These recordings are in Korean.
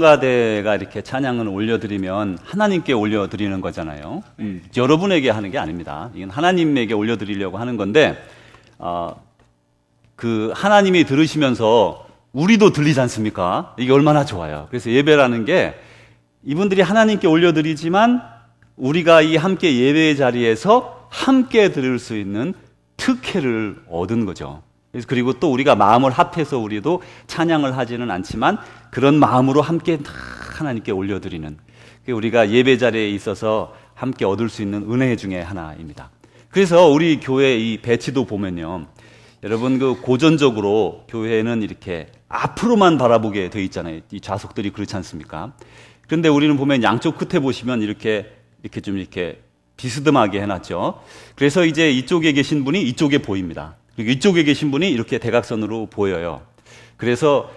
성가대가 이렇게 찬양을 올려드리면 하나님께 올려드리는 거잖아요. 여러분에게 하는 게 아닙니다. 이건 하나님에게 올려드리려고 하는 건데, 그 하나님이 들으시면서 우리도 들리지 않습니까? 이게 얼마나 좋아요. 그래서 예배라는 게 이분들이 하나님께 올려드리지만 우리가 이 함께 예배의 자리에서 함께 들을 수 있는 특혜를 얻은 거죠. 그리고 또 우리가 마음을 합해서 우리도 찬양을 하지는 않지만 그런 마음으로 함께 하나님께 올려드리는, 우리가 예배 자리에 있어서 함께 얻을 수 있는 은혜 중에 하나입니다. 그래서 우리 교회 이 배치도 보면요, 여러분 그 고전적으로 교회는 이렇게 앞으로만 바라보게 돼 있잖아요. 이 좌석들이 그렇지 않습니까? 그런데 우리는 보면 양쪽 끝에 보시면 이렇게 좀 이렇게 비스듬하게 해놨죠. 그래서 이제 이쪽에 계신 분이 이쪽에 보입니다. 그리고 이쪽에 계신 분이 이렇게 대각선으로 보여요. 그래서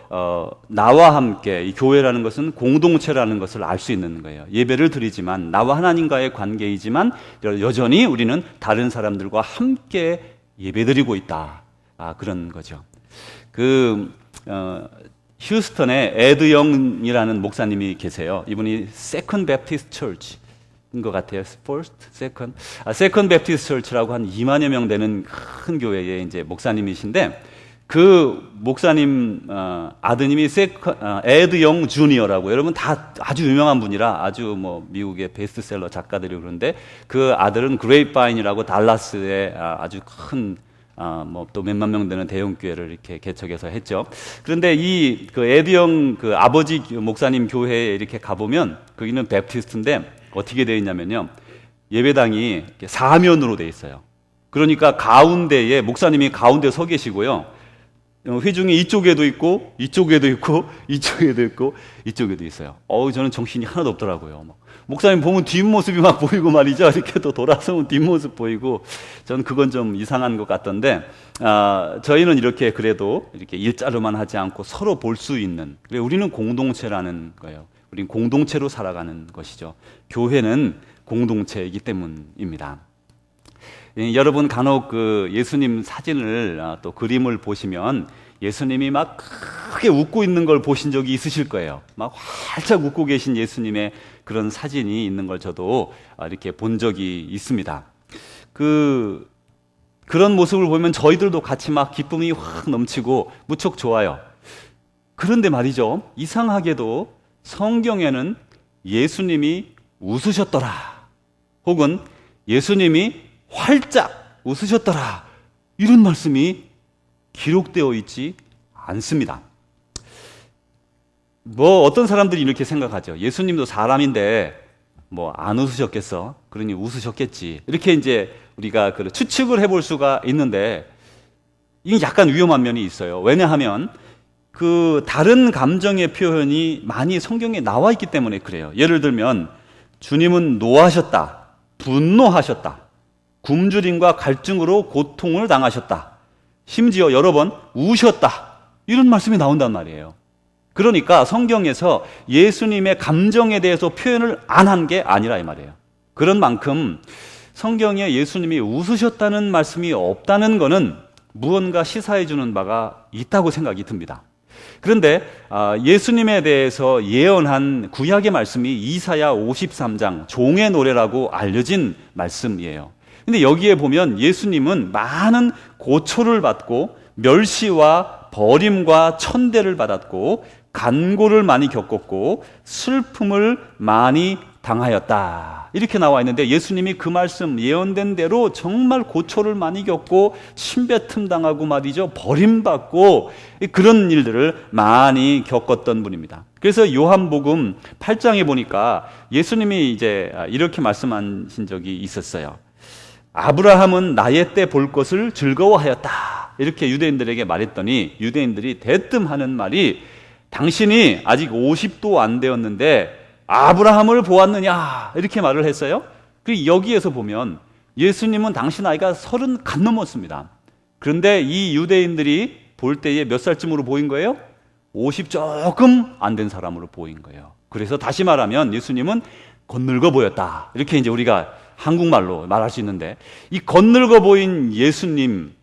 나와 함께, 이 교회라는 것은 공동체라는 것을 알 수 있는 거예요. 예배를 드리지만 나와 하나님과의 관계이지만 여전히 우리는 다른 사람들과 함께 예배드리고 있다. 그런 거죠. 휴스턴에 에드 영이라는 목사님이 계세요. 이분이 세컨드 베프티스트 처치인 것 같아요. 세컨드 베프티스트 처치라고 한 2만여 명 되는 큰 교회의 이제 목사님이신데, 그 목사님 아드님이 에드 영 주니어라고, 여러분 다 아주 유명한 분이라 아주 뭐 미국의 베스트셀러 작가들이 그러는데, 그 아들은 그레이프바인이라고 달라스의 아주 큰 뭐 또 몇만 명 되는 대형 교회를 이렇게 개척해서 했죠. 그런데 그 에드 영 그 아버지 목사님 교회에 이렇게 가보면 거기는 베프티스트인데 어떻게 되어 있냐면요, 예배당이 이렇게 사면으로 되어 있어요. 그러니까 가운데에 목사님이 가운데 서 계시고요, 회중이 이쪽에도 있고 이쪽에도 있고 이쪽에도 있고 이쪽에도 있어요. 저는 정신이 하나도 없더라고요. 목사님 보면 뒷모습이 막 보이고 말이죠. 이렇게 또 돌아서면 뒷모습 보이고, 저는 그건 좀 이상한 것 같던데, 저희는 이렇게 그래도 이렇게 일자로만 하지 않고 서로 볼 수 있는, 그래 우리는 공동체라는 거예요. 우리는 공동체로 살아가는 것이죠. 교회는 공동체이기 때문입니다. 여러분 간혹 그 예수님 사진을 또 그림을 보시면 예수님이 막 크게 웃고 있는 걸 보신 적이 있으실 거예요. 막 활짝 웃고 계신 예수님의 그런 사진이 있는 걸 저도 이렇게 본 적이 있습니다. 그런 모습을 보면 저희들도 같이 막 기쁨이 확 넘치고 무척 좋아요. 그런데 말이죠, 이상하게도 성경에는 예수님이 웃으셨더라, 혹은 예수님이 활짝 웃으셨더라, 이런 말씀이 기록되어 있지 않습니다. 어떤 사람들이 이렇게 생각하죠. 예수님도 사람인데 안 웃으셨겠어? 그러니 웃으셨겠지. 이렇게 이제 우리가 추측을 해볼 수가 있는데, 이게 약간 위험한 면이 있어요. 왜냐하면 그 다른 감정의 표현이 많이 성경에 나와 있기 때문에 그래요. 예를 들면 주님은 노하셨다, 분노하셨다, 굶주림과 갈증으로 고통을 당하셨다, 심지어 여러 번 우셨다, 이런 말씀이 나온단 말이에요. 그러니까 성경에서 예수님의 감정에 대해서 표현을 안 한 게 아니라 이 말이에요. 그런 만큼 성경에 예수님이 웃으셨다는 말씀이 없다는 것은 무언가 시사해 주는 바가 있다고 생각이 듭니다. 그런데 예수님에 대해서 예언한 구약의 말씀이 이사야 53장 종의 노래라고 알려진 말씀이에요. 근데 여기에 보면 예수님은 많은 고초를 받고 멸시와 버림과 천대를 받았고 간고를 많이 겪었고 슬픔을 많이 당하였다, 이렇게 나와 있는데, 예수님이 그 말씀 예언된 대로 정말 고초를 많이 겪고 침뱉음 당하고 말이죠, 버림받고 그런 일들을 많이 겪었던 분입니다. 그래서 요한복음 8장에 보니까 예수님이 이제 이렇게 말씀하신 적이 있었어요. 아브라함은 나의 때 볼 것을 즐거워하였다, 이렇게 유대인들에게 말했더니 유대인들이 대뜸 하는 말이, 당신이 아직 50도 안 되었는데 아브라함을 보았느냐, 이렇게 말을 했어요. 그리고 여기에서 보면 예수님은 당시 나이가 30 갓 넘었습니다. 그런데 이 유대인들이 볼 때에 몇 살쯤으로 보인 거예요? 50 조금 안 된 사람으로 보인 거예요. 그래서 다시 말하면 예수님은 겉늙어 보였다, 이렇게 이제 우리가 한국말로 말할 수 있는데, 이 겉늙어 보인 예수님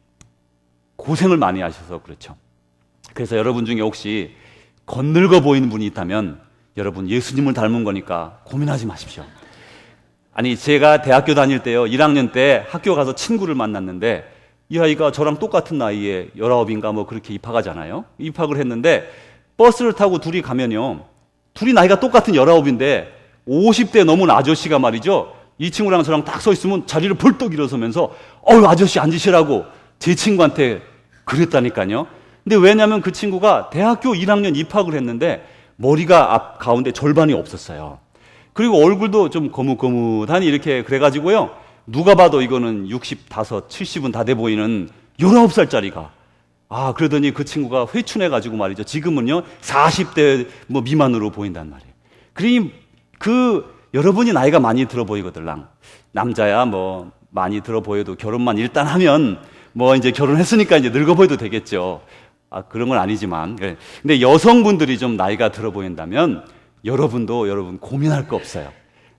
고생을 많이 하셔서 그렇죠. 그래서 여러분 중에 혹시 겉늙어 보이는 분이 있다면 여러분, 예수님을 닮은 거니까 고민하지 마십시오. 아니, 제가 대학교 다닐 때요, 1학년 때 학교 가서 친구를 만났는데 이 아이가 저랑 똑같은 나이에 19인가 뭐 그렇게 입학하잖아요. 입학을 했는데 버스를 타고 둘이 가면요, 둘이 나이가 똑같은 19인데 50대 넘은 아저씨가 말이죠, 이 친구랑 저랑 딱 서 있으면 자리를 벌떡 일어서면서 아저씨 앉으시라고 제 친구한테 그랬다니까요. 근데 왜냐면 그 친구가 대학교 1학년 입학을 했는데 머리가 앞 가운데 절반이 없었어요. 그리고 얼굴도 좀 거뭇거뭇하니 이렇게 그래가지고요, 누가 봐도 이거는 65, 70은 다 돼 보이는 19살짜리가, 그러더니 그 친구가 회춘해가지고 말이죠, 지금은요 40대 뭐 미만으로 보인단 말이에요. 그러니 여러분이 나이가 많이 들어 보이거들랑, 남자야 뭐 많이 들어 보여도 결혼만 일단 하면 뭐 이제 결혼했으니까 이제 늙어 보여도 되겠죠. 그런 건 아니지만, 근데 여성분들이 좀 나이가 들어 보인다면 여러분 고민할 거 없어요.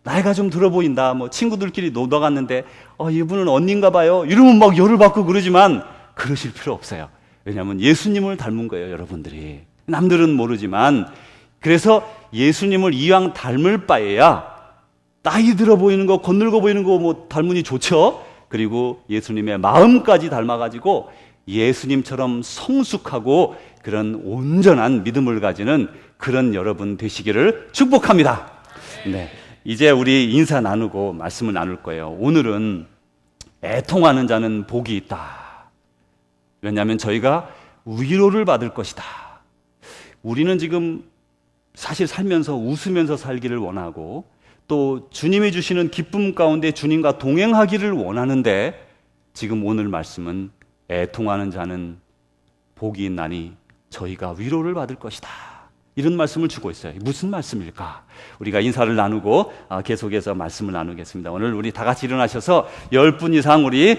나이가 좀 들어 보인다, 뭐 친구들끼리 놀러 갔는데 이분은 언니인가 봐요, 이러면 막 열을 받고 그러지만 그러실 필요 없어요. 왜냐하면 예수님을 닮은 거예요, 여러분들이. 남들은 모르지만. 그래서 예수님을 이왕 닮을 바에야 나이 들어 보이는 거, 건늙어 보이는 거 뭐 닮으니 좋죠. 그리고 예수님의 마음까지 닮아가지고 예수님처럼 성숙하고 그런 온전한 믿음을 가지는 그런 여러분 되시기를 축복합니다. 네, 이제 우리 인사 나누고 말씀을 나눌 거예요. 오늘은 애통하는 자는 복이 있다. 왜냐하면 저희가 위로를 받을 것이다. 우리는 지금 사실 살면서 웃으면서 살기를 원하고, 또 주님이 주시는 기쁨 가운데 주님과 동행하기를 원하는데, 지금 오늘 말씀은 애통하는 자는 복이 있나니 저희가 위로를 받을 것이다, 이런 말씀을 주고 있어요. 무슨 말씀일까? 우리가 인사를 나누고 계속해서 말씀을 나누겠습니다. 오늘 우리 다 같이 일어나셔서 10분 이상 우리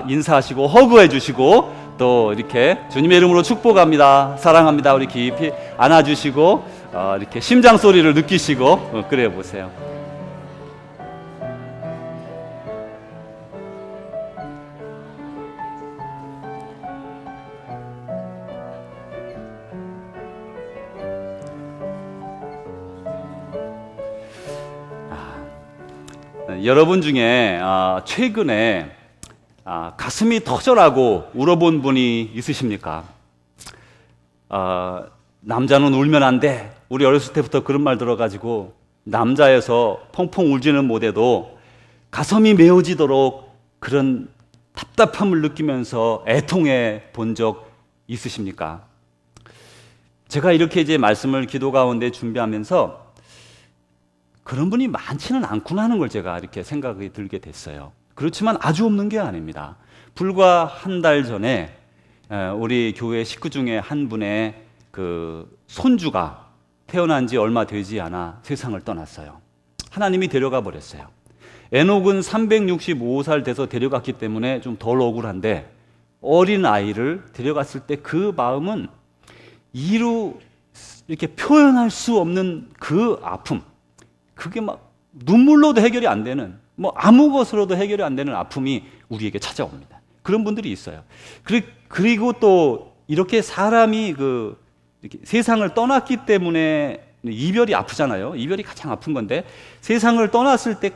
인사하시고 허그해 주시고, 또 이렇게 주님의 이름으로 축복합니다, 사랑합니다, 우리 깊이 안아주시고 이렇게 심장 소리를 느끼시고 그래 보세요. 여러분 중에 최근에 가슴이 터져라고 울어본 분이 있으십니까? 남자는 울면 안 돼. 우리 어렸을 때부터 그런 말 들어가지고 남자에서 펑펑 울지는 못해도 가슴이 메어지도록 그런 답답함을 느끼면서 애통해 본 적 있으십니까? 제가 이렇게 이제 말씀을 기도 가운데 준비하면서 그런 분이 많지는 않구나 하는 걸 제가 이렇게 생각이 들게 됐어요. 그렇지만 아주 없는 게 아닙니다. 불과 한 달 전에 우리 교회 식구 중에 한 분의 그 손주가 태어난 지 얼마 되지 않아 세상을 떠났어요. 하나님이 데려가 버렸어요. 에녹은 365살 돼서 데려갔기 때문에 좀 덜 억울한데, 어린 아이를 데려갔을 때 그 마음은 이루 이렇게 표현할 수 없는 그 아픔, 그게 막 눈물로도 해결이 안 되는, 뭐 아무 것으로도 해결이 안 되는 아픔이 우리에게 찾아옵니다. 그런 분들이 있어요. 그리고 또 이렇게 사람이 이렇게 세상을 떠났기 때문에 이별이 아프잖아요. 이별이 가장 아픈 건데 세상을 떠났을 때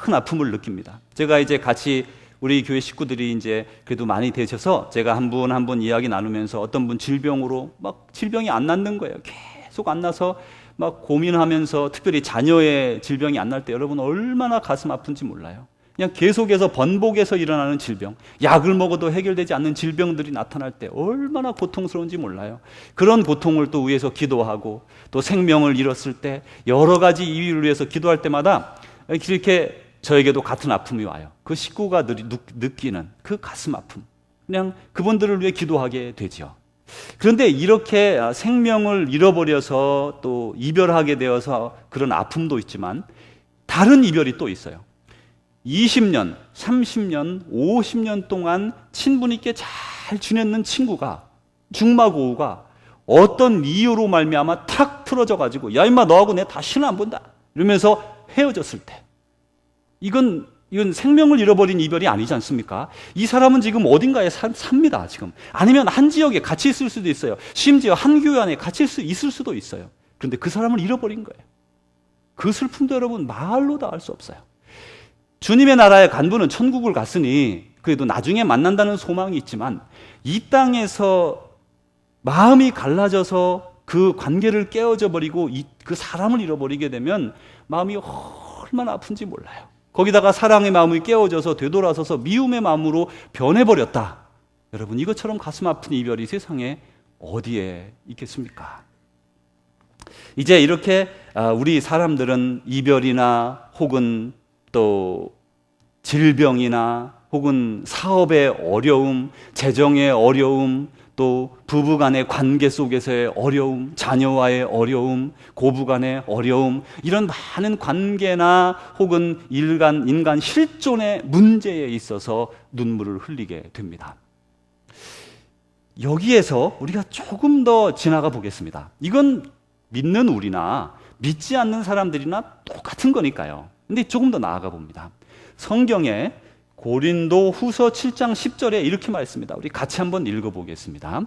큰 아픔을 느낍니다. 제가 이제 같이 우리 교회 식구들이 이제 그래도 많이 되셔서 제가 한 분 한 분 이야기 나누면서 어떤 분 질병으로 막 질병이 안 낫는 거예요. 계속 안 나서 막 고민하면서, 특별히 자녀의 질병이 안 날 때 여러분 얼마나 가슴 아픈지 몰라요. 그냥 계속해서 번복해서 일어나는 질병, 약을 먹어도 해결되지 않는 질병들이 나타날 때 얼마나 고통스러운지 몰라요. 그런 고통을 또 위해서 기도하고, 또 생명을 잃었을 때 여러 가지 이유를 위해서 기도할 때마다 이렇게 저에게도 같은 아픔이 와요. 그 식구가 느끼는 그 가슴 아픔, 그냥 그분들을 위해 기도하게 되죠. 그런데 이렇게 생명을 잃어버려서 또 이별하게 되어서 그런 아픔도 있지만, 다른 이별이 또 있어요. 20년, 30년, 50년 동안 친분 있게 잘 지냈는 친구가, 중마고우가 어떤 이유로 말미암아 탁 틀어져 가지고, 야 임마 너하고 내 다시는 안 본다 이러면서 헤어졌을 때, 이건 생명을 잃어버린 이별이 아니지 않습니까? 이 사람은 지금 어딘가에 삽니다, 지금. 아니면 한 지역에 같이 있을 수도 있어요. 심지어 한 교회 안에 같이 있을 수도 있어요. 그런데 그 사람을 잃어버린 거예요. 그 슬픔도 여러분 말로 다 할 수 없어요. 주님의 나라의 간부는 천국을 갔으니 그래도 나중에 만난다는 소망이 있지만 이 땅에서 마음이 갈라져서 그 관계를 깨어져 버리고 그 사람을 잃어버리게 되면 마음이 얼마나 아픈지 몰라요. 거기다가 사랑의 마음이 깨어져서 되돌아서서 미움의 마음으로 변해버렸다. 여러분, 이것처럼 가슴 아픈 이별이 세상에 어디에 있겠습니까? 이제 이렇게 우리 사람들은 이별이나 혹은 또 질병이나 혹은 사업의 어려움, 재정의 어려움, 또 부부간의 관계 속에서의 어려움, 자녀와의 어려움, 고부간의 어려움, 이런 많은 관계나 혹은 인간 실존의 문제에 있어서 눈물을 흘리게 됩니다. 여기에서 우리가 조금 더 지나가 보겠습니다. 이건 믿는 우리나 믿지 않는 사람들이나 똑같은 거니까요. 근데 조금 더 나아가 봅니다. 성경에 고린도 후서 7장 10절에 이렇게 말했습니다. 우리 같이 한번 읽어보겠습니다.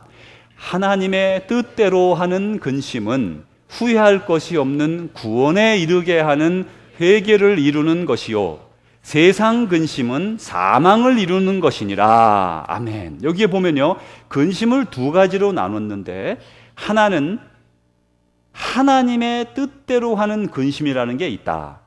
하나님의 뜻대로 하는 근심은 후회할 것이 없는 구원에 이르게 하는 회개를 이루는 것이요, 세상 근심은 사망을 이루는 것이니라. 아멘. 여기에 보면요, 근심을 두 가지로 나눴는데 하나는 하나님의 뜻대로 하는 근심이라는 게 있다.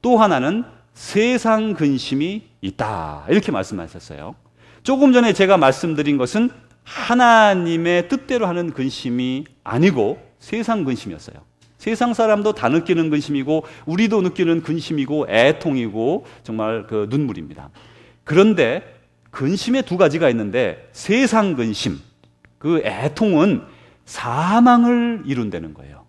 또 하나는 세상 근심이 있다. 이렇게 말씀하셨어요. 조금 전에 제가 말씀드린 것은 하나님의 뜻대로 하는 근심이 아니고 세상 근심이었어요. 세상 사람도 다 느끼는 근심이고 우리도 느끼는 근심이고 애통이고 정말 그 눈물입니다. 그런데 근심의 두 가지가 있는데 세상 근심, 그 애통은 사망을 이룬다는 거예요.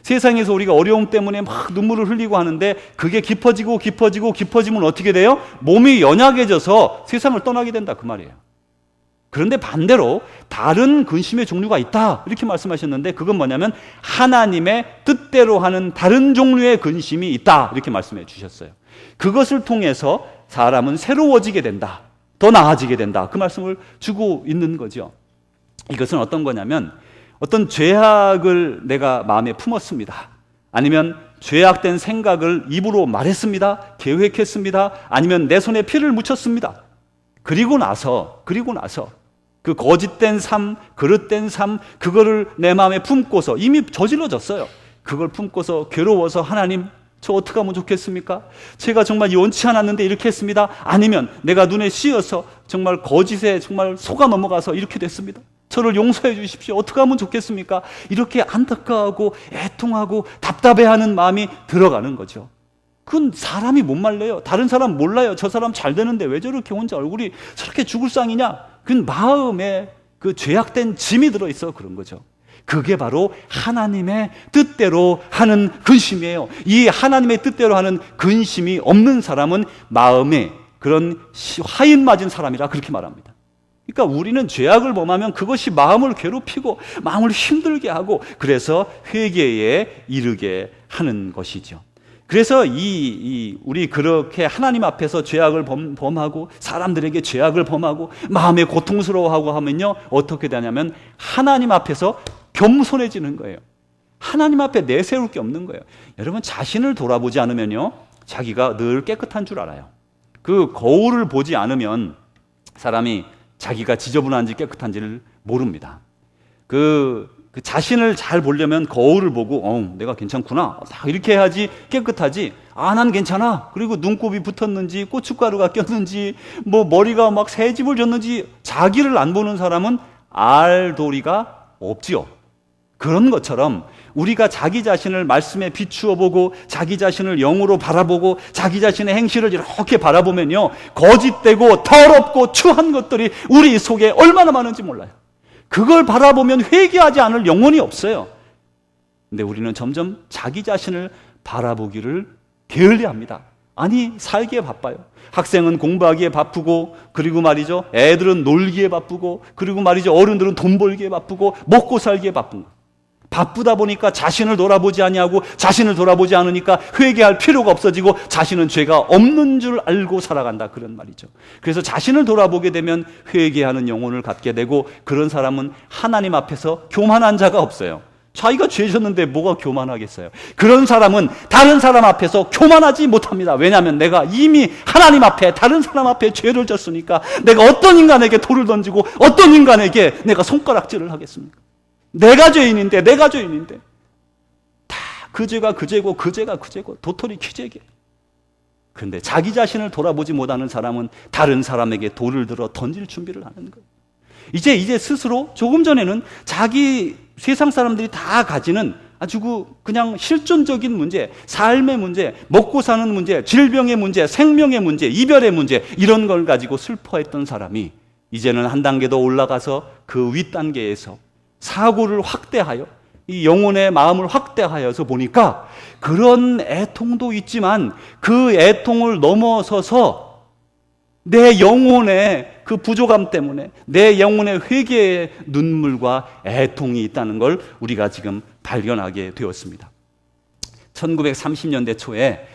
세상에서 우리가 어려움 때문에 막 눈물을 흘리고 하는데 그게 깊어지면 어떻게 돼요? 몸이 연약해져서 세상을 떠나게 된다, 그 말이에요. 그런데 반대로 다른 근심의 종류가 있다, 이렇게 말씀하셨는데 그건 뭐냐면 하나님의 뜻대로 하는 다른 종류의 근심이 있다, 이렇게 말씀해 주셨어요. 그것을 통해서 사람은 새로워지게 된다, 더 나아지게 된다, 그 말씀을 주고 있는 거죠. 이것은 어떤 거냐면 어떤 죄악을 내가 마음에 품었습니다. 아니면 죄악된 생각을 입으로 말했습니다. 계획했습니다. 아니면 내 손에 피를 묻혔습니다. 그리고 나서 그 거짓된 삶, 그릇된 삶, 그거를 내 마음에 품고서 이미 저질러졌어요. 그걸 품고서 괴로워서 하나님, 저 어떻게 하면 좋겠습니까? 제가 정말 원치 않았는데 이렇게 했습니다. 아니면 내가 눈에 씌어서 정말 거짓에 정말 속아 넘어가서 이렇게 됐습니다. 저를 용서해 주십시오. 어떻게 하면 좋겠습니까? 이렇게 안타까워하고 애통하고 답답해하는 마음이 들어가는 거죠. 그건 사람이 못 말려요. 다른 사람 몰라요. 저 사람 잘 되는데 왜 저렇게 혼자 얼굴이 저렇게 죽을 상이냐? 그건 마음에 그 죄악된 짐이 들어있어 그런 거죠. 그게 바로 하나님의 뜻대로 하는 근심이에요. 이 하나님의 뜻대로 하는 근심이 없는 사람은 마음에 그런 화인 맞은 사람이라 그렇게 말합니다. 그러니까 우리는 죄악을 범하면 그것이 마음을 괴롭히고 마음을 힘들게 하고 그래서 회개에 이르게 하는 것이죠. 그래서 우리 그렇게 하나님 앞에서 죄악을 범하고 사람들에게 죄악을 범하고 마음에 고통스러워하고 하면요, 어떻게 되냐면 하나님 앞에서 겸손해지는 거예요. 하나님 앞에 내세울 게 없는 거예요. 여러분, 자신을 돌아보지 않으면요, 자기가 늘 깨끗한 줄 알아요. 그 거울을 보지 않으면 사람이 자기가 지저분한지 깨끗한지를 모릅니다. 그 자신을 잘 보려면 거울을 보고 내가 괜찮구나, 딱 이렇게 해야지 깨끗하지. 난 괜찮아. 그리고 눈곱이 붙었는지 고춧가루가 꼈는지 뭐 머리가 막 새집을 졌는지 자기를 안 보는 사람은 알 도리가 없지요. 그런 것처럼 우리가 자기 자신을 말씀에 비추어 보고 자기 자신을 영으로 바라보고 자기 자신의 행실을 이렇게 바라보면요, 거짓되고 더럽고 추한 것들이 우리 속에 얼마나 많은지 몰라요. 그걸 바라보면 회개하지 않을 영혼이 없어요. 근데 우리는 점점 자기 자신을 바라보기를 게을리합니다. 아니, 살기에 바빠요. 학생은 공부하기에 바쁘고, 그리고 말이죠, 애들은 놀기에 바쁘고, 그리고 말이죠, 어른들은 돈 벌기에 바쁘고, 먹고 살기에 바쁜 거. 바쁘다 보니까 자신을 돌아보지 아니하고 자신을 돌아보지 않으니까 회개할 필요가 없어지고 자신은 죄가 없는 줄 알고 살아간다, 그런 말이죠. 그래서 자신을 돌아보게 되면 회개하는 영혼을 갖게 되고 그런 사람은 하나님 앞에서 교만한 자가 없어요. 자기가 죄 졌는데 뭐가 교만하겠어요? 그런 사람은 다른 사람 앞에서 교만하지 못합니다. 왜냐하면 내가 이미 하나님 앞에, 다른 사람 앞에 죄를 졌으니까 내가 어떤 인간에게 돌을 던지고 어떤 인간에게 내가 손가락질을 하겠습니까? 내가 죄인인데 다 그 죄가 그 죄고 그 죄가 그 죄고 도토리 키재기. 그런데 자기 자신을 돌아보지 못하는 사람은 다른 사람에게 돌을 들어 던질 준비를 하는 거예요. 이제 스스로, 조금 전에는 자기 세상 사람들이 다 가지는 아주 그냥 실존적인 문제, 삶의 문제, 먹고 사는 문제, 질병의 문제, 생명의 문제, 이별의 문제, 이런 걸 가지고 슬퍼했던 사람이 이제는 한 단계 더 올라가서 그 윗단계에서 사고를 확대하여 이 영혼의 마음을 확대하여서 보니까 그런 애통도 있지만 그 애통을 넘어서서 내 영혼의 그 부족함 때문에 내 영혼의 회개의 눈물과 애통이 있다는 걸 우리가 지금 발견하게 되었습니다. 1930년대 초에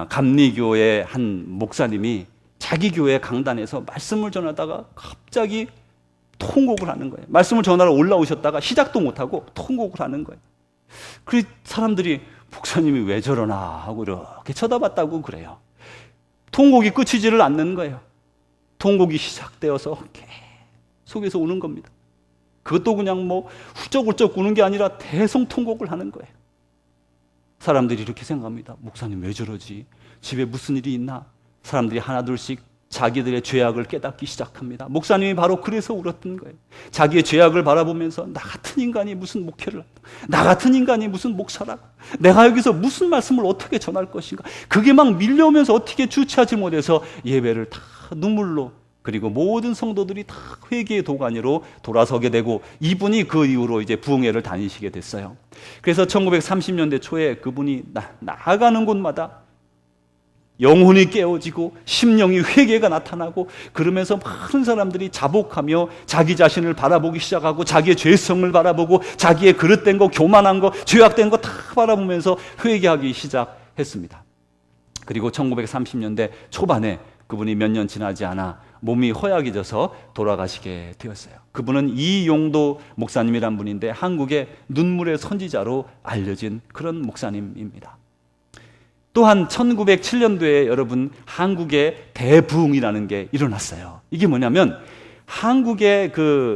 감리교의 한 목사님이 자기 교회 강단에서 말씀을 전하다가 갑자기 통곡을 하는 거예요. 말씀을 전하러 올라오셨다가 시작도 못하고 통곡을 하는 거예요. 그 사람들이 목사님이 왜 저러나 하고 이렇게 쳐다봤다고 그래요. 통곡이 끝이지를 않는 거예요. 통곡이 시작되어서 속에서 우는 겁니다. 그것도 그냥 훌쩍훌쩍 우는 게 아니라 대성통곡을 하는 거예요. 사람들이 이렇게 생각합니다. 목사님 왜 저러지? 집에 무슨 일이 있나? 사람들이 하나둘씩 자기들의 죄악을 깨닫기 시작합니다. 목사님이 바로 그래서 울었던 거예요. 자기의 죄악을 바라보면서 나 같은 인간이 무슨 목회를 한다. 나 같은 인간이 무슨 목사라고. 내가 여기서 무슨 말씀을 어떻게 전할 것인가. 그게 막 밀려오면서 어떻게 주체하지 못해서 예배를 다 눈물로, 그리고 모든 성도들이 다 회개의 도가니로 돌아서게 되고 이분이 그 이후로 이제 부흥회를 다니시게 됐어요. 그래서 1930년대 초에 그분이 나아가는 곳마다 영혼이 깨어지고 심령이 회개가 나타나고 그러면서 많은 사람들이 자복하며 자기 자신을 바라보기 시작하고 자기의 죄성을 바라보고 자기의 그릇된 거, 교만한 거, 죄악된 거 다 바라보면서 회개하기 시작했습니다. 그리고 1930년대 초반에 그분이 몇 년 지나지 않아 몸이 허약해져서 돌아가시게 되었어요. 그분은 이용도 목사님이란 분인데 한국의 눈물의 선지자로 알려진 그런 목사님입니다. 또한 1907년도에 여러분 한국의 대부흥이라는 게 일어났어요. 이게 뭐냐면 한국의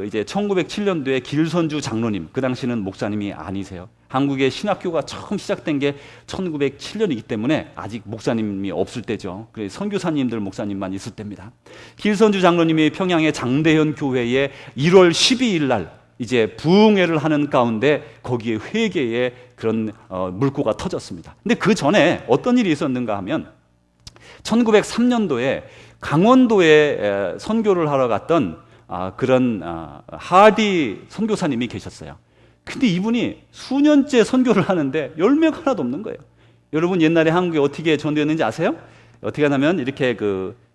이제 1907년도에 길선주 장로님, 그 당시는 목사님이 아니세요. 한국의 신학교가 처음 시작된 게 1907년이기 때문에 아직 목사님이 없을 때죠. 그래서 선교사님들 목사님만 있을 때입니다. 길선주 장로님이 평양의 장대현 교회에 1월 12일 날 이제 부흥회를 하는 가운데 거기에 회개의 그런 물꼬가 터졌습니다. 근데 그 전에 어떤 일이 있었는가 하면 1903년도에 강원도에 선교를 하러 갔던 그런 하디 선교사님이 계셨어요. 근데 이분이 수년째 선교를 하는데 열매가 하나도 없는 거예요. 여러분 옛날에 한국에 어떻게 전도했는지 아세요? 어떻게 하냐면 이렇게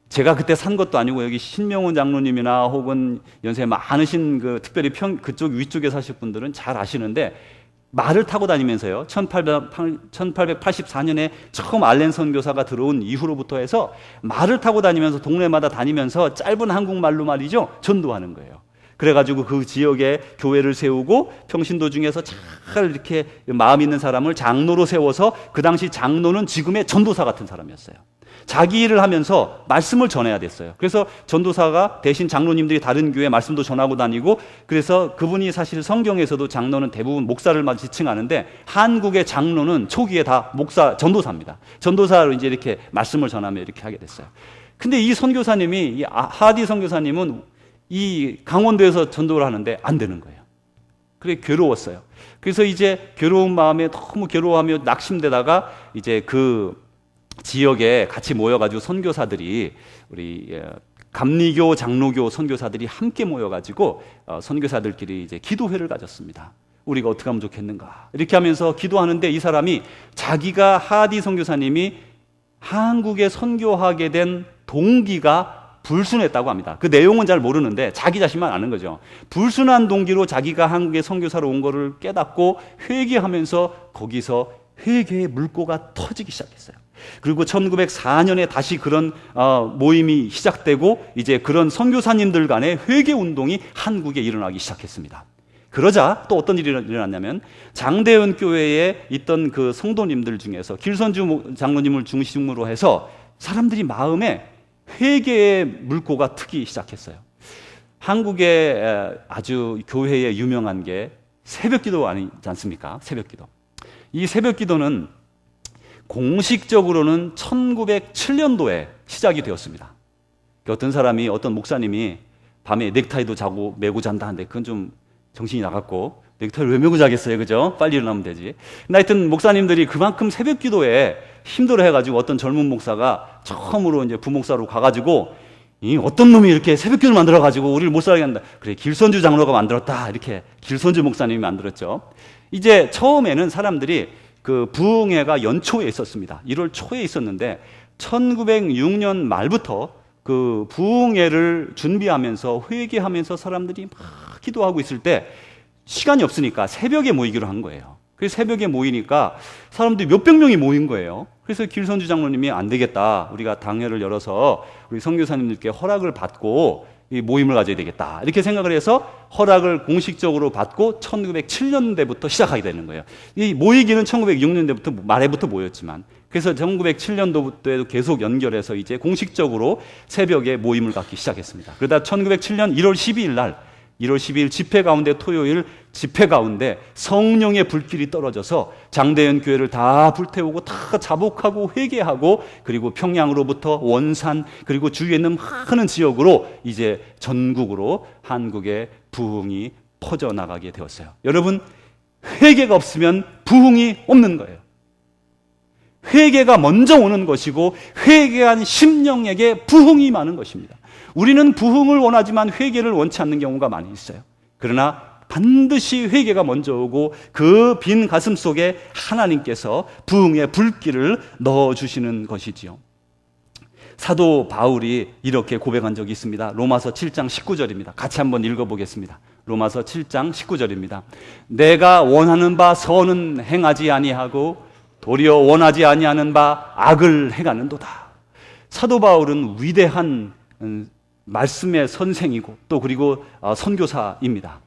제가 그때 산 것도 아니고 여기 신명훈 장로님이나 혹은 연세 많으신 특별히 그쪽 위쪽에 사실 분들은 잘 아시는데 말을 타고 다니면서요. 1884년에 처음 알렌 선교사가 들어온 이후로부터 해서 말을 타고 다니면서 동네마다 다니면서 짧은 한국말로 말이죠. 전도하는 거예요. 그래가지고 그 지역에 교회를 세우고 평신도 중에서 잘 이렇게 마음 있는 사람을 장로로 세워서 그 당시 장로는 지금의 전도사 같은 사람이었어요. 자기 일을 하면서 말씀을 전해야 됐어요. 그래서 전도사가 대신 장로님들이 다른 교회 말씀도 전하고 다니고, 그래서 그분이 사실 성경에서도 장로는 대부분 목사를 지칭하는데 한국의 장로는 초기에 다 전도사입니다. 전도사로 이제 이렇게 말씀을 전하며 이렇게 하게 됐어요. 근데 이 선교사님이, 이 하디 선교사님은 이 강원도에서 전도를 하는데 안 되는 거예요. 그래 괴로웠어요. 그래서 이제 괴로운 마음에 너무 괴로워하며 낙심되다가 이제 그 지역에 같이 모여가지고 선교사들이 우리 감리교, 장로교 선교사들이 함께 모여가지고 선교사들끼리 이제 기도회를 가졌습니다. 우리가 어떻게 하면 좋겠는가 이렇게 하면서 기도하는데 이 사람이 자기가 하디 선교사님이 한국에 선교하게 된 동기가 불순했다고 합니다. 그 내용은 잘 모르는데 자기 자신만 아는 거죠. 불순한 동기로 자기가 한국에 선교사로 온 거를 깨닫고 회개하면서 거기서 회개의 물꼬가 터지기 시작했어요. 그리고 1904년에 다시 그런 모임이 시작되고 이제 그런 선교사님들 간의 회개 운동이 한국에 일어나기 시작했습니다. 그러자 또 어떤 일이 일어났냐면 장대현 교회에 있던 그 성도님들 중에서 길선주 장로님을 중심으로 해서 사람들이 마음에 회개의 물꼬가 트기 시작했어요. 한국의 아주 교회에 유명한 게 새벽기도 아니지 않습니까? 새벽기도. 이 새벽기도는 공식적으로는 1907년도에 시작이 되었습니다. 어떤 사람이, 어떤 목사님이 밤에 넥타이도 자고 메고 잔다 하는데 그건 좀 정신이 나갔고, 넥타이를 왜 메고 자겠어요, 그죠? 빨리 일어나면 되지. 근데 하여튼 목사님들이 그만큼 새벽기도에 힘들어 해가지고 어떤 젊은 목사가 처음으로 이제 부목사로 가가지고 이 어떤 놈이 이렇게 새벽기도를 만들어가지고 우리를 못 살게 한다. 그래, 길선주 장로가 만들었다. 이렇게 길선주 목사님이 만들었죠. 이제 처음에는 사람들이 그 부흥회가 연초에 있었습니다. 1월 초에 있었는데 1906년 말부터 그 부흥회를 준비하면서 회개하면서 사람들이 막 기도하고 있을 때 시간이 없으니까 새벽에 모이기로 한 거예요. 그래서 새벽에 모이니까 사람들이 몇백 명이 모인 거예요. 그래서 길선주 장로님이 안 되겠다. 우리가 당회를 열어서 우리 선교사님들께 허락을 받고 이 모임을 가져야 되겠다. 이렇게 생각을 해서 허락을 공식적으로 받고 1907년대부터 시작하게 되는 거예요. 이 모이기는 1906년대부터 말에부터 모였지만, 그래서 1907년도부터에도 계속 연결해서 이제 공식적으로 새벽에 모임을 갖기 시작했습니다. 그러다 1907년 1월 12일 날, 1월 12일 집회 가운데, 토요일 집회 가운데 성령의 불길이 떨어져서 장대현 교회를 다 불태우고 다 자복하고 회개하고, 그리고 평양으로부터 원산, 그리고 주위에 있는 많은 지역으로 이제 전국으로 한국의 부흥이 퍼져나가게 되었어요. 여러분, 회개가 없으면 부흥이 없는 거예요. 회개가 먼저 오는 것이고 회개한 심령에게 부흥이 많은 것입니다. 우리는 부흥을 원하지만 회개를 원치 않는 경우가 많이 있어요. 그러나 반드시 회개가 먼저 오고 그 빈 가슴 속에 하나님께서 부흥의 불길을 넣어주시는 것이지요. 사도 바울이 이렇게 고백한 적이 있습니다. 로마서 7장 19절입니다. 같이 한번 읽어보겠습니다. 로마서 7장 19절입니다. 내가 원하는 바 선은 행하지 아니하고 도리어 원하지 아니하는 바 악을 행하는도다. 사도 바울은 위대한 말씀의 선생이고 또 그리고 선교사입니다.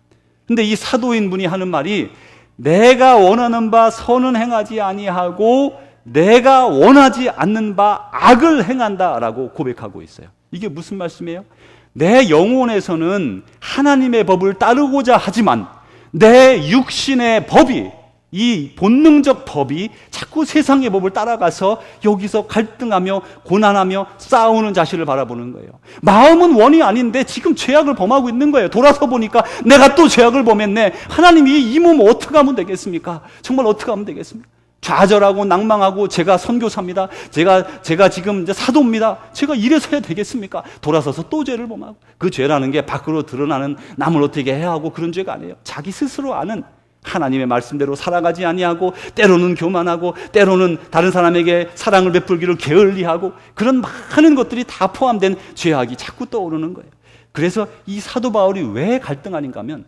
근데 이 사도인 분이 하는 말이 내가 원하는 바 선은 행하지 아니하고 내가 원하지 않는 바 악을 행한다라고 고백하고 있어요. 이게 무슨 말씀이에요? 내 영혼에서는 하나님의 법을 따르고자 하지만 내 육신의 법이, 이 본능적 법이 자꾸 세상의 법을 따라가서 여기서 갈등하며 고난하며 싸우는 자신을 바라보는 거예요. 마음은 원이 아닌데 지금 죄악을 범하고 있는 거예요. 돌아서 보니까 내가 또 죄악을 범했네. 하나님이 이 몸 어떻게 하면 되겠습니까? 정말 어떻게 하면 되겠습니까? 좌절하고 낭망하고 제가 선교사입니다. 제가 지금 이제 사도입니다. 제가 이래서 해야 되겠습니까? 돌아서서 또 죄를 범하고, 그 죄라는 게 밖으로 드러나는 남을 어떻게 해야 하고 그런 죄가 아니에요. 자기 스스로 아는 하나님의 말씀대로 살아가지 아니하고 때로는 교만하고 때로는 다른 사람에게 사랑을 베풀기를 게을리하고 그런 많은 것들이 다 포함된 죄악이 자꾸 떠오르는 거예요. 그래서 이 사도 바울이 왜 갈등하는가 하면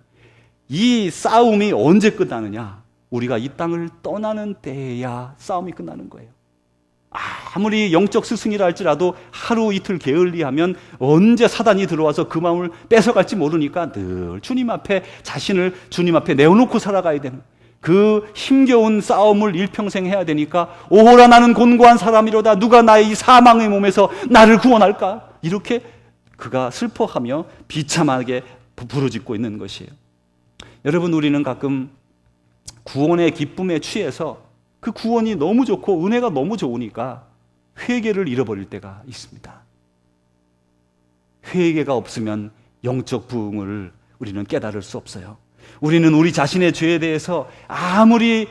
이 싸움이 언제 끝나느냐? 우리가 이 땅을 떠나는 때에야 싸움이 끝나는 거예요. 아무리 영적 스승이라 할지라도 하루 이틀 게을리하면 언제 사단이 들어와서 그 마음을 뺏어갈지 모르니까 늘 주님 앞에 자신을 주님 앞에 내어놓고 살아가야 되는, 그 힘겨운 싸움을 일평생 해야 되니까 오호라 나는 곤고한 사람이로다 누가 나의 이 사망의 몸에서 나를 구원할까? 이렇게 그가 슬퍼하며 비참하게 부르짖고 있는 것이에요. 여러분, 우리는 가끔 구원의 기쁨에 취해서 그 구원이 너무 좋고 은혜가 너무 좋으니까 회개를 잃어버릴 때가 있습니다. 회개가 없으면 영적 부흥을 우리는 깨달을 수 없어요. 우리는 우리 자신의 죄에 대해서 아무리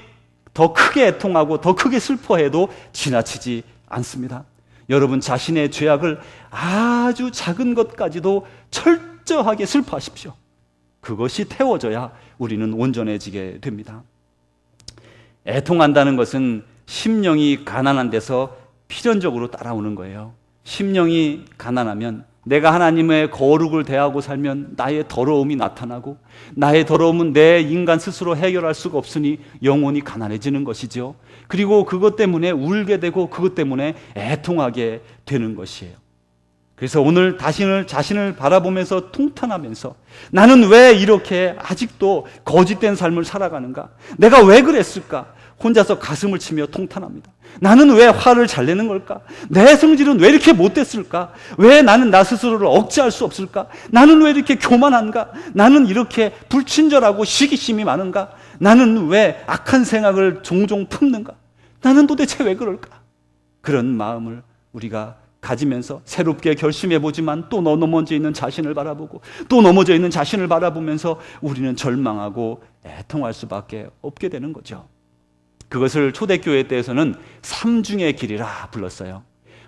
더 크게 애통하고 더 크게 슬퍼해도 지나치지 않습니다. 여러분, 자신의 죄악을 아주 작은 것까지도 철저하게 슬퍼하십시오. 그것이 태워져야 우리는 온전해지게 됩니다. 애통한다는 것은 심령이 가난한 데서 필연적으로 따라오는 거예요. 심령이 가난하면 내가 하나님의 거룩을 대하고 살면 나의 더러움이 나타나고, 나의 더러움은 내 인간 스스로 해결할 수가 없으니 영혼이 가난해지는 것이죠. 그리고 그것 때문에 울게 되고 그것 때문에 애통하게 되는 것이에요. 그래서 오늘 자신을 바라보면서 통탄하면서 나는 왜 이렇게 아직도 거짓된 삶을 살아가는가? 내가 왜 그랬을까? 혼자서 가슴을 치며 통탄합니다. 나는 왜 화를 잘 내는 걸까? 내 성질은 왜 이렇게 못됐을까? 왜 나는 나 스스로를 억제할 수 없을까? 나는 왜 이렇게 교만한가? 나는 이렇게 불친절하고 시기심이 많은가? 나는 왜 악한 생각을 종종 품는가? 나는 도대체 왜 그럴까? 그런 마음을 우리가 가지면서 새롭게 결심해보지만 또 넘어져 있는 자신을 바라보고 또 넘어져 있는 자신을 바라보면서 우리는 절망하고 애통할 수밖에 없게 되는 거죠. 그것을 초대교회 때에서는 삼중의 길이라 불렀어요.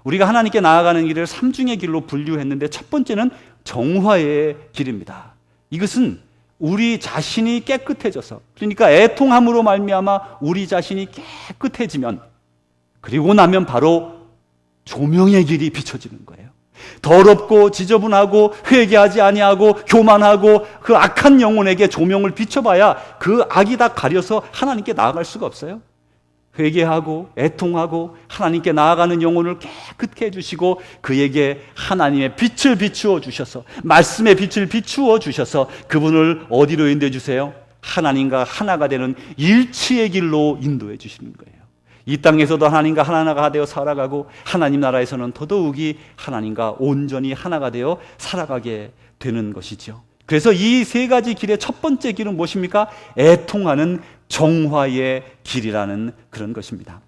우리가 하나님께 나아가는 길을 삼중의 길로 분류했는데 첫 번째는 정화의 길입니다. 이것은 우리 자신이 깨끗해져서, 그러니까 애통함으로 말미암아 우리 자신이 깨끗해지면, 그리고 나면 바로 조명의 길이 비춰지는 거예요. 더럽고 지저분하고 회개하지 아니하고 교만하고 그 악한 영혼에게 조명을 비춰봐야 그 악이 다 가려서 하나님께 나아갈 수가 없어요. 회개하고 애통하고 하나님께 나아가는 영혼을 깨끗게 해주시고 그에게 하나님의 빛을 비추어 주셔서, 말씀의 빛을 비추어 주셔서 그분을 어디로 인도해 주세요? 하나님과 하나가 되는 일치의 길로 인도해 주시는 거예요. 이 땅에서도 하나님과 하나가 되어 살아가고 하나님 나라에서는 더더욱이 하나님과 온전히 하나가 되어 살아가게 되는 것이죠. 그래서 이 세 가지 길의 첫 번째 길은 무엇입니까? 애통하는 정화의 길이라는 그런 것입니다.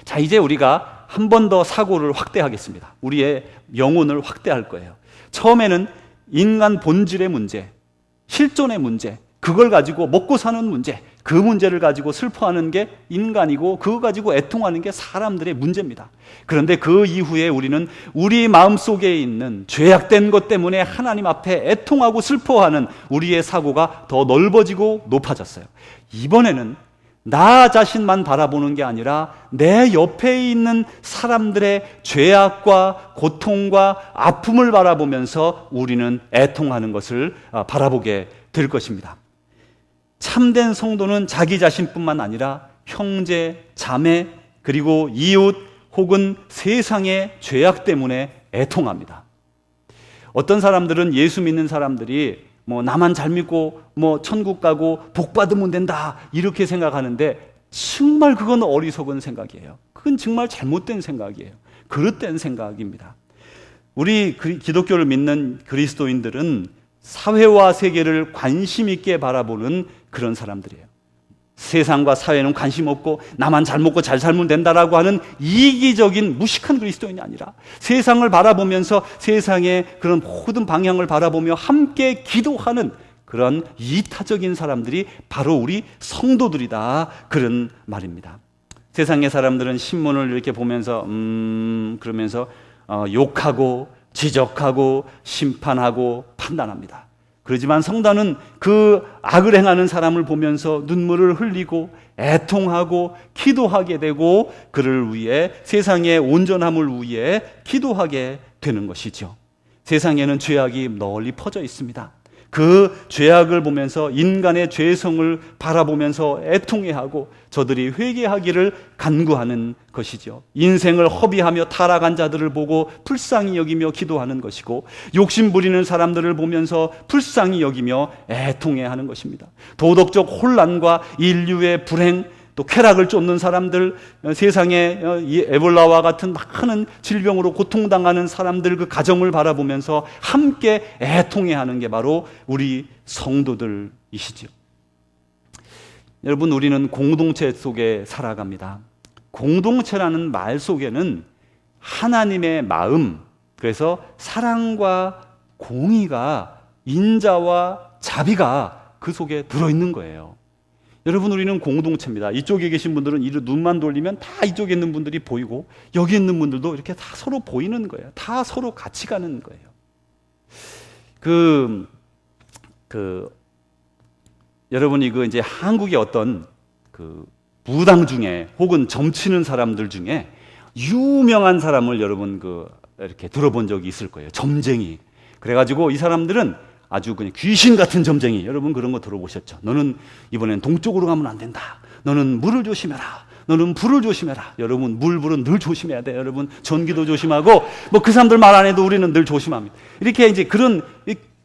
자, 이제 우리가 한 번 더 사고를 확대하겠습니다. 우리의 영혼을 확대할 거예요. 처음에는 인간 본질의 문제, 실존의 문제, 그걸 가지고 먹고 사는 문제, 그 문제를 가지고 슬퍼하는 게 인간이고 그거 가지고 애통하는 게 사람들의 문제입니다. 그런데 그 이후에 우리는 우리 마음속에 있는 죄악된 것 때문에 하나님 앞에 애통하고 슬퍼하는 우리의 사고가 더 넓어지고 높아졌어요. 이번에는 나 자신만 바라보는 게 아니라 내 옆에 있는 사람들의 죄악과 고통과 아픔을 바라보면서 우리는 애통하는 것을 바라보게 될 것입니다. 참된 성도는 자기 자신뿐만 아니라 형제, 자매, 그리고 이웃 혹은 세상의 죄악 때문에 애통합니다. 어떤 사람들은 예수 믿는 사람들이 나만 잘 믿고 천국 가고 복 받으면 된다 이렇게 생각하는데 정말 그건 어리석은 생각이에요. 그건 정말 잘못된 생각이에요. 그릇된 생각입니다. 우리 기독교를 믿는 그리스도인들은 사회와 세계를 관심 있게 바라보는 그런 사람들이에요. 세상과 사회는 관심 없고 나만 잘 먹고 잘 살면 된다라고 하는 이기적인 무식한 그리스도인이 아니라 세상을 바라보면서 세상의 그런 모든 방향을 바라보며 함께 기도하는 그런 이타적인 사람들이 바로 우리 성도들이다, 그런 말입니다. 세상의 사람들은 신문을 이렇게 보면서 그러면서 욕하고 지적하고 심판하고 판단합니다. 그렇지만 성도는 그 악을 행하는 사람을 보면서 눈물을 흘리고 애통하고 기도하게 되고 그를 위해, 세상의 온전함을 위해 기도하게 되는 것이죠. 세상에는 죄악이 널리 퍼져 있습니다. 그 죄악을 보면서 인간의 죄성을 바라보면서 애통해하고 저들이 회개하기를 간구하는 것이죠. 인생을 허비하며 타락한 자들을 보고 불쌍히 여기며 기도하는 것이고, 욕심 부리는 사람들을 보면서 불쌍히 여기며 애통해하는 것입니다. 도덕적 혼란과 인류의 불행, 또 쾌락을 쫓는 사람들, 세상에 에볼라와 같은 많은 질병으로 고통당하는 사람들 그 가정을 바라보면서 함께 애통해하는 게 바로 우리 성도들이시죠. 여러분, 우리는 공동체 속에 살아갑니다. 공동체라는 말 속에는 하나님의 마음, 그래서 사랑과 공의가, 인자와 자비가 그 속에 들어있는 거예요. 여러분, 우리는 공동체입니다. 이쪽에 계신 분들은 이를 눈만 돌리면 다 이쪽에 있는 분들이 보이고 여기 있는 분들도 이렇게 다 서로 보이는 거예요. 다 서로 같이 가는 거예요. 여러분이 이제 한국의 어떤 무당 중에 혹은 점치는 사람들 중에 유명한 사람을 여러분 이렇게 들어본 적이 있을 거예요. 점쟁이. 그래가지고 이 사람들은 아주 그냥 귀신 같은 점쟁이, 여러분 그런 거 들어보셨죠? 너는 이번엔 동쪽으로 가면 안 된다. 너는 물을 조심해라. 너는 불을 조심해라. 여러분, 불은 늘 조심해야 돼요. 여러분, 전기도 조심하고, 뭐 그 사람들 말 안 해도 우리는 늘 조심합니다. 이렇게 이제 그런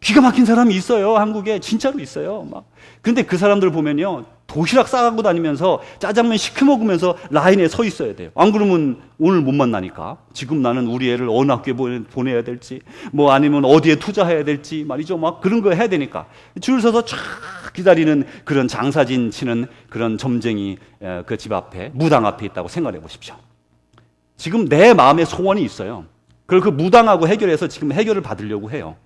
기가 막힌 사람이 있어요. 한국에 진짜로 있어요. 막. 근데 그 사람들 보면요, 도시락 싸가고 다니면서 짜장면 시켜 먹으면서 라인에 서 있어야 돼요. 안 그러면 오늘 못 만나니까. 지금 나는 우리 애를 어느 학교에 보내야 될지, 뭐 아니면 어디에 투자해야 될지 말이죠. 막 그런 거 해야 되니까 줄 서서 쫙 기다리는 그런 장사진 치는 그런 점쟁이 그 집 앞에, 무당 앞에 있다고 생각해 보십시오. 지금 내 마음에 소원이 있어요. 그걸 그 무당하고 해결해서 지금 해결을 받으려고 해요.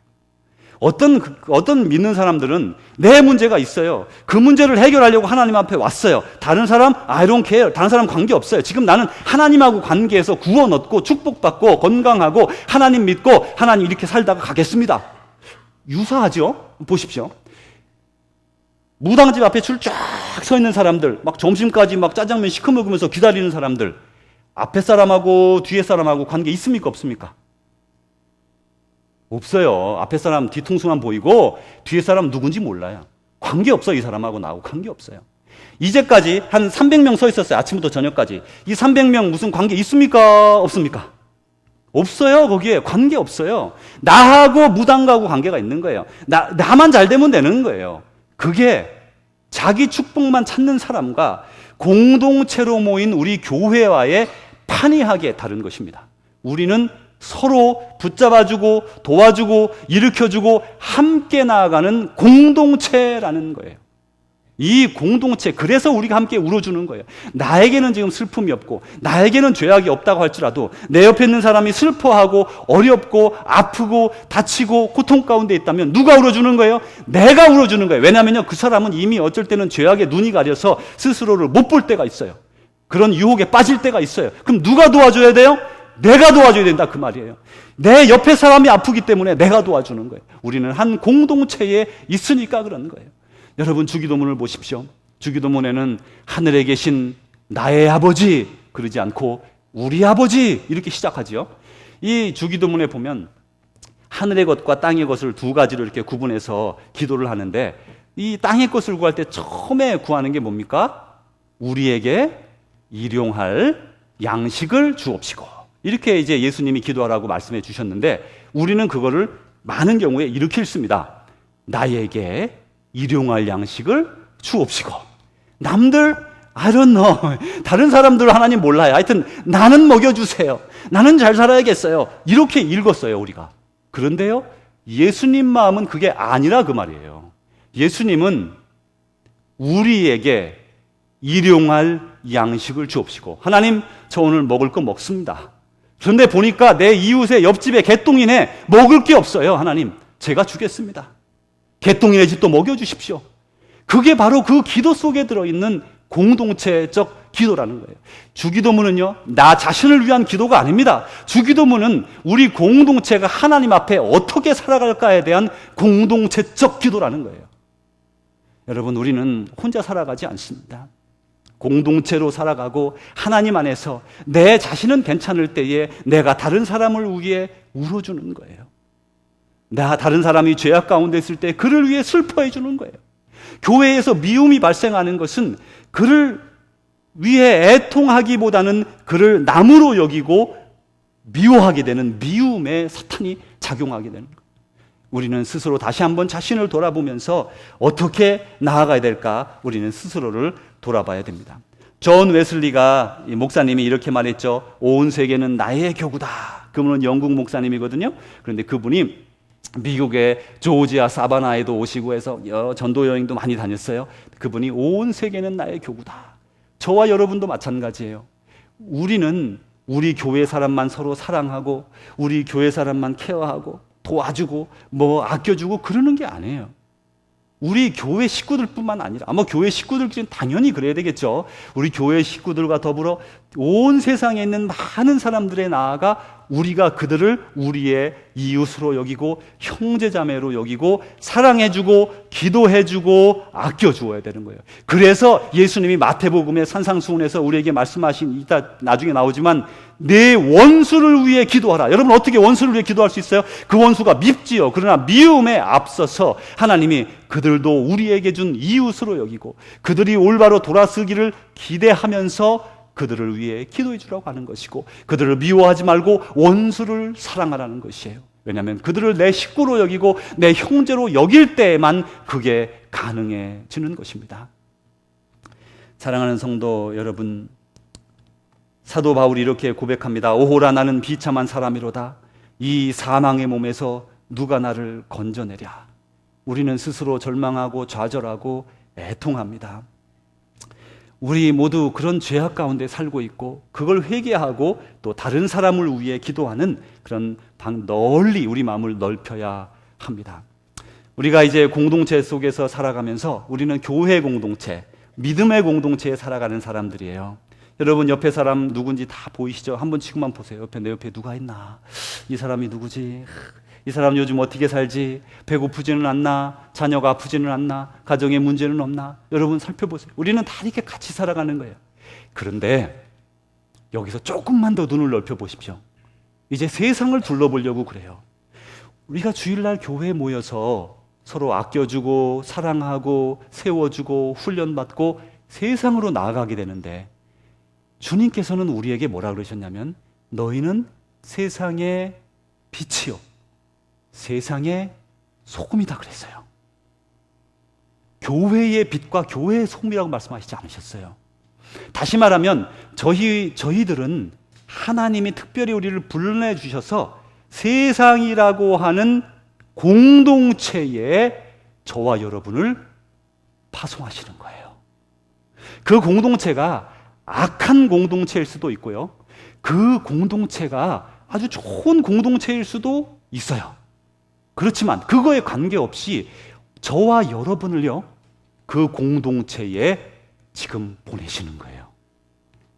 어떤 믿는 사람들은 내 문제가 있어요. 그 문제를 해결하려고 하나님 앞에 왔어요. 다른 사람, I don't care. 다른 사람 관계 없어요. 지금 나는 하나님하고 관계해서 구원 얻고 축복받고 건강하고 하나님 믿고 하나님 이렇게 살다가 가겠습니다. 유사하죠? 보십시오. 무당집 앞에 줄 쫙 서 있는 사람들, 막 점심까지 막 짜장면 시켜 먹으면서 기다리는 사람들, 앞에 사람하고 뒤에 사람하고 관계 있습니까? 없습니까? 없어요. 앞에 사람 뒤통수만 보이고 뒤에 사람 누군지 몰라요. 관계 없어요. 이 사람하고 나하고 관계 없어요. 이제까지 한 300명 서 있었어요. 아침부터 저녁까지. 이 300명 무슨 관계 있습니까? 없습니까? 없어요. 거기에 관계 없어요. 나하고 무당하고 관계가 있는 거예요. 나만 잘 되면 되는 거예요. 그게 자기 축복만 찾는 사람과 공동체로 모인 우리 교회와의 판이하게 다른 것입니다. 우리는 서로 붙잡아주고 도와주고 일으켜주고 함께 나아가는 공동체라는 거예요. 이 공동체, 그래서 우리가 함께 울어주는 거예요. 나에게는 지금 슬픔이 없고 나에게는 죄악이 없다고 할지라도 내 옆에 있는 사람이 슬퍼하고 어렵고 아프고 다치고 고통 가운데 있다면 누가 울어주는 거예요? 내가 울어주는 거예요. 왜냐하면요, 그 사람은 이미 어쩔 때는 죄악에 눈이 가려서 스스로를 못 볼 때가 있어요. 그런 유혹에 빠질 때가 있어요. 그럼 누가 도와줘야 돼요? 내가 도와줘야 된다, 그 말이에요. 내 옆에 사람이 아프기 때문에 내가 도와주는 거예요. 우리는 한 공동체에 있으니까 그런 거예요. 여러분, 주기도문을 보십시오. 주기도문에는 하늘에 계신 나의 아버지 그러지 않고 우리 아버지 이렇게 시작하죠. 이 주기도문에 보면 하늘의 것과 땅의 것을 두 가지로 이렇게 구분해서 기도를 하는데, 이 땅의 것을 구할 때 처음에 구하는 게 뭡니까? 우리에게 일용할 양식을 주옵시고, 이렇게 이제 예수님이 기도하라고 말씀해 주셨는데, 우리는 그거를 많은 경우에 이렇게 읽습니다. 나에게 일용할 양식을 주옵시고. 남들 I don't know. 다른 사람들 하나님 몰라요. 하여튼 나는 먹여주세요. 나는 잘 살아야겠어요. 이렇게 읽었어요, 우리가. 그런데요, 예수님 마음은 그게 아니라 그 말이에요. 예수님은 우리에게 일용할 양식을 주옵시고, 하나님 저 오늘 먹을 거 먹습니다. 그런데 보니까 내 이웃의 옆집에 개똥이네, 먹을 게 없어요. 하나님 제가 주겠습니다. 개똥이네 집도 먹여주십시오. 그게 바로 그 기도 속에 들어있는 공동체적 기도라는 거예요. 주기도문은요, 나 자신을 위한 기도가 아닙니다. 주기도문은 우리 공동체가 하나님 앞에 어떻게 살아갈까에 대한 공동체적 기도라는 거예요. 여러분, 우리는 혼자 살아가지 않습니다. 공동체로 살아가고 하나님 안에서 내 자신은 괜찮을 때에 내가 다른 사람을 위해 울어주는 거예요. 나 다른 사람이 죄악 가운데 있을 때 그를 위해 슬퍼해 주는 거예요. 교회에서 미움이 발생하는 것은 그를 위해 애통하기보다는 그를 남으로 여기고 미워하게 되는 미움의 사탄이 작용하게 되는 거예요. 우리는 스스로 다시 한번 자신을 돌아보면서 어떻게 나아가야 될까, 우리는 스스로를 돌아봐야 됩니다. 존 웨슬리가, 목사님이 이렇게 말했죠. 온 세계는 나의 교구다. 그분은 영국 목사님이거든요. 그런데 그분이 미국의 조지아 사바나에도 오시고 해서 전도 여행도 많이 다녔어요. 그분이 온 세계는 나의 교구다. 저와 여러분도 마찬가지예요. 우리는 우리 교회 사람만 서로 사랑하고 우리 교회 사람만 케어하고 도와주고 뭐 아껴주고 그러는 게 아니에요. 우리 교회 식구들뿐만 아니라, 아마 교회 식구들끼리는 당연히 그래야 되겠죠. 우리 교회 식구들과 더불어 온 세상에 있는 많은 사람들에 나아가 우리가 그들을 우리의 이웃으로 여기고 형제자매로 여기고 사랑해주고 기도해주고 아껴주어야 되는 거예요. 그래서 예수님이 마태복음의 산상수훈에서 우리에게 말씀하신, 이따 나중에 나오지만 내 원수를 위해 기도하라. 여러분, 어떻게 원수를 위해 기도할 수 있어요? 그 원수가 밉지요. 그러나 미움에 앞서서 하나님이 그들도 우리에게 준 이웃으로 여기고 그들이 올바로 돌아서기를 기대하면서 그들을 위해 기도해 주라고 하는 것이고, 그들을 미워하지 말고 원수를 사랑하라는 것이에요. 왜냐하면 그들을 내 식구로 여기고 내 형제로 여길 때에만 그게 가능해지는 것입니다. 사랑하는 성도 여러분, 사도 바울이 이렇게 고백합니다. 오호라, 나는 비참한 사람이로다. 이 사망의 몸에서 누가 나를 건져내랴. 우리는 스스로 절망하고 좌절하고 애통합니다. 우리 모두 그런 죄악 가운데 살고 있고, 그걸 회개하고 또 다른 사람을 위해 기도하는 그런 널리 우리 마음을 넓혀야 합니다. 우리가 이제 공동체 속에서 살아가면서 우리는 교회 공동체, 믿음의 공동체에 살아가는 사람들이에요. 여러분, 옆에 사람 누군지 다 보이시죠? 한번 지금만 보세요. 내 옆에 누가 있나? 이 사람이 누구지? 이 사람 요즘 어떻게 살지? 배고프지는 않나? 자녀가 아프지는 않나? 가정에 문제는 없나? 여러분 살펴보세요. 우리는 다 이렇게 같이 살아가는 거예요. 그런데 여기서 조금만 더 눈을 넓혀 보십시오. 이제 세상을 둘러보려고 그래요. 우리가 주일날 교회에 모여서 서로 아껴주고 사랑하고 세워주고 훈련받고 세상으로 나아가게 되는데, 주님께서는 우리에게 뭐라 그러셨냐면, 너희는 세상의 빛이요 세상의 소금이다 그랬어요. 교회의 빛과 교회의 소금이라고 말씀하시지 않으셨어요. 다시 말하면 저희들은 하나님이 특별히 우리를 불러내주셔서 세상이라고 하는 공동체에 저와 여러분을 파송하시는 거예요. 그 공동체가 악한 공동체일 수도 있고요, 그 공동체가 아주 좋은 공동체일 수도 있어요. 그렇지만 그거에 관계없이 저와 여러분을요, 그 공동체에 지금 보내시는 거예요.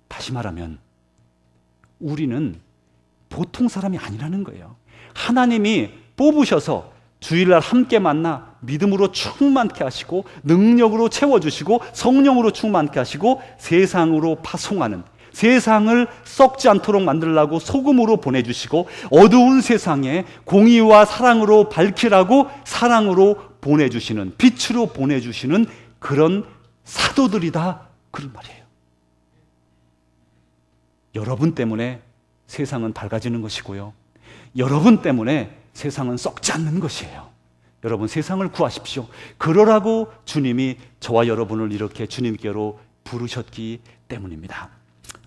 다시 말하면 우리는 보통 사람이 아니라는 거예요. 하나님이 뽑으셔서 주일날 함께 만나 믿음으로 충만케 하시고 능력으로 채워주시고 성령으로 충만케 하시고 세상으로 파송하는, 세상을 썩지 않도록 만들려고 소금으로 보내주시고 어두운 세상에 공의와 사랑으로 밝히라고 사랑으로 보내주시는, 빛으로 보내주시는 그런 사도들이다, 그런 말이에요. 여러분 때문에 세상은 밝아지는 것이고요, 여러분 때문에 세상은 썩지 않는 것이에요. 여러분, 세상을 구하십시오. 그러라고 주님이 저와 여러분을 이렇게 주님께로 부르셨기 때문입니다.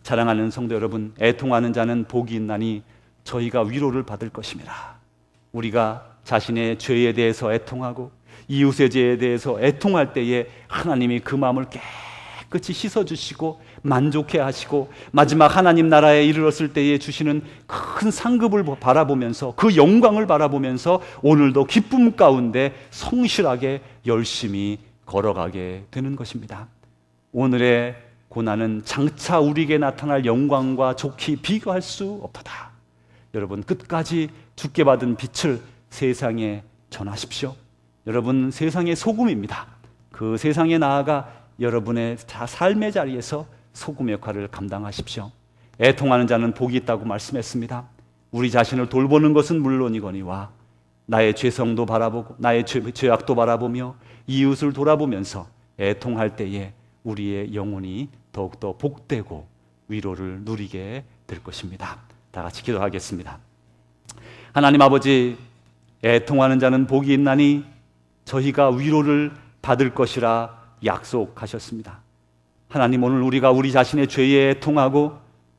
사랑하는 성도 여러분, 애통하는 자는 복이 있나니 저희가 위로를 받을 것입니다. 우리가 자신의 죄에 대해서 애통하고 이웃의 죄에 대해서 애통할 때에 하나님이 그 마음을 깨끗이 씻어주시고 만족해 하시고 마지막 하나님 나라에 이르렀을 때에 주시는 큰 상급을 바라보면서, 그 영광을 바라보면서 오늘도 기쁨 가운데 성실하게 열심히 걸어가게 되는 것입니다. 오늘의 고난은 장차 우리에게 나타날 영광과 좋게 비교할 수 없도다. 여러분, 끝까지 주께 받은 빛을 세상에 전하십시오. 여러분, 세상의 소금입니다. 그 세상에 나아가 여러분의 삶의 자리에서 소금 역할을 감당하십시오. 애통하는 자는 복이 있다고 말씀했습니다. 우리 자신을 돌보는 것은 물론이거니와 나의 죄성도 바라보고 나의 죄악도 바라보며 이웃을 돌아보면서 애통할 때에 우리의 영혼이 더욱더 복되고 위로를 누리게 될 것입니다. 다 같이 기도하겠습니다. 하나님 아버지, 애통하는 자는 복이 있나니 저희가 위로를 받을 것이라 약속하셨습니다. 하나님, 오늘 우리가 우리 자신의 죄에 애통하고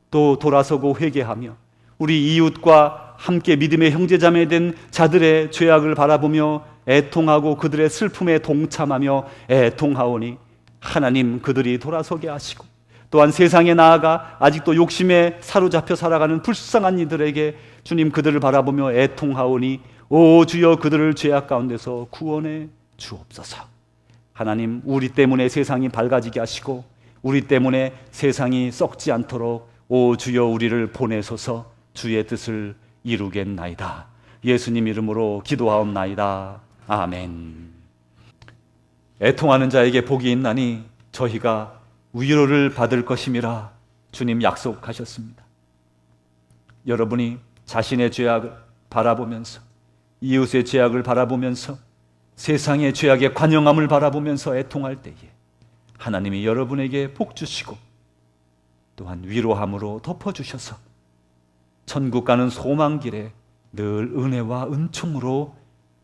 또 돌아서고 회개하며 우리 이웃과 함께 믿음의 형제자매 된 자들의 죄악을 바라보며 애통하고 그들의 슬픔에 동참하며 애통하오니 하나님, 그들이 돌아서게 하시고 또한 세상에 나아가 아직도 욕심에 사로잡혀 살아가는 불쌍한 이들에게 주님, 그들을 바라보며 애통하오니 오 주여, 그들을 죄악 가운데서 구원해 주옵소서. 하나님, 우리 때문에 세상이 밝아지게 하시고 우리 때문에 세상이 썩지 않도록 오 주여, 우리를 보내소서. 주의 뜻을 이루겠나이다. 예수님 이름으로 기도하옵나이다. 아멘. 애통하는 자에게 복이 있나니 저희가 위로를 받을 것임이라 주님 약속하셨습니다. 여러분이 자신의 죄악을 바라보면서, 이웃의 죄악을 바라보면서, 세상의 죄악의 관영함을 바라보면서 애통할 때에 하나님이 여러분에게 복 주시고 또한 위로함으로 덮어주셔서 천국 가는 소망길에 늘 은혜와 은총으로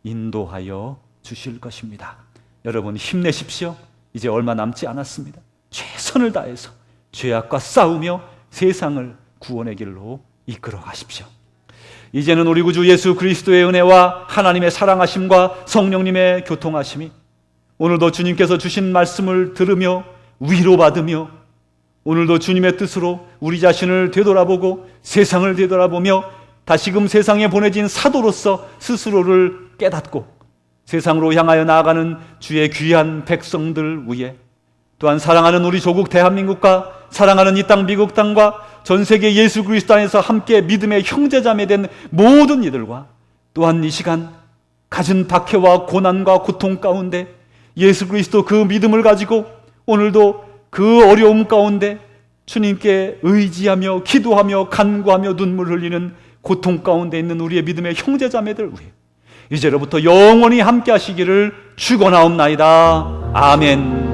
인도하여 주실 것입니다. 여러분 힘내십시오. 이제 얼마 남지 않았습니다. 최선을 다해서 죄악과 싸우며 세상을 구원의 길로 이끌어 가십시오. 이제는 우리 구주 예수 그리스도의 은혜와 하나님의 사랑하심과 성령님의 교통하심이 오늘도 주님께서 주신 말씀을 들으며 위로받으며 오늘도 주님의 뜻으로 우리 자신을 되돌아보고 세상을 되돌아보며 다시금 세상에 보내진 사도로서 스스로를 깨닫고 세상으로 향하여 나아가는 주의 귀한 백성들 위해 또한 사랑하는 우리 조국 대한민국과 사랑하는 이 땅 미국 땅과 전 세계 예수 그리스도 안에서 함께 믿음의 형제자매 된 모든 이들과 또한 이 시간 갖은 박해와 고난과 고통 가운데 예수 그리스도 그 믿음을 가지고 오늘도 그 어려움 가운데 주님께 의지하며 기도하며 간구하며 눈물 흘리는 고통 가운데 있는 우리의 믿음의 형제자매들 위해 이제로부터 영원히 함께 하시기를 축원하옵나이다. 아멘.